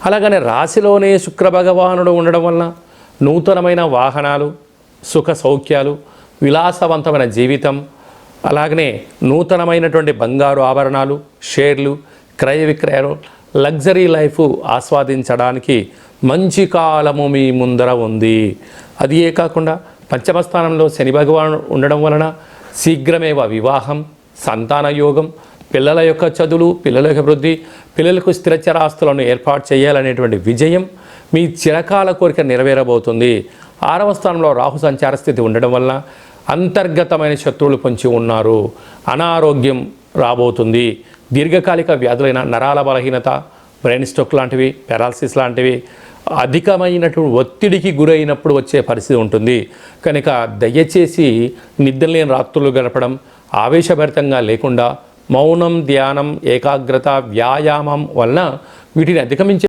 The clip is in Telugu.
అలాగనే రాశిలోనే శుక్ర భగవానుడు ఉండడం వలన నూతనమైన వాహనాలు, సుఖ సౌఖ్యాలు, విలాసవంతమైన జీవితం, అలాగనే నూతనమైనటువంటి బంగారు ఆభరణాలు, షేర్లు, క్రయ విక్రయాలు, లగ్జరీ లైఫ్ ఆస్వాదించడానికి మంచి కాలము మీ ముందర ఉంది. అది ఏ కాకుండా పంచమ స్థానంలో శని భగవానుడు ఉండడం వలన శీఘ్రమేవ వివాహం, సంతాన యోగం, పిల్లల యొక్క చదువులు, పిల్లల యొక్క వృద్ధి, పిల్లలకు స్థిరచరాస్తులను ఏర్పాటు చేయాలనేటువంటి విజయం, మీ చిరకాల కోరిక నెరవేరబోతుంది. 6వ స్థానంలో రాహు సంచార స్థితి ఉండడం వలన అంతర్గతమైన శత్రువులు పొంచి ఉన్నారు, అనారోగ్యం రాబోతుంది. దీర్ఘకాలిక వ్యాధులైన నరాల బలహీనత, బ్రెయిన్ స్ట్రోక్ లాంటివి, పెరాలసిస్ లాంటివి, అధికమైనటువంటి ఒత్తిడికి గురైనప్పుడు వచ్చే పరిస్థితి ఉంటుంది. కనుక దయచేసి నిద్రలేని రాత్రులు గడపడం, ఆవేశభరితంగా లేకుండా మౌనం, ధ్యానం, ఏకాగ్రత, వ్యాయామం వలన వీటిని అధిగమించే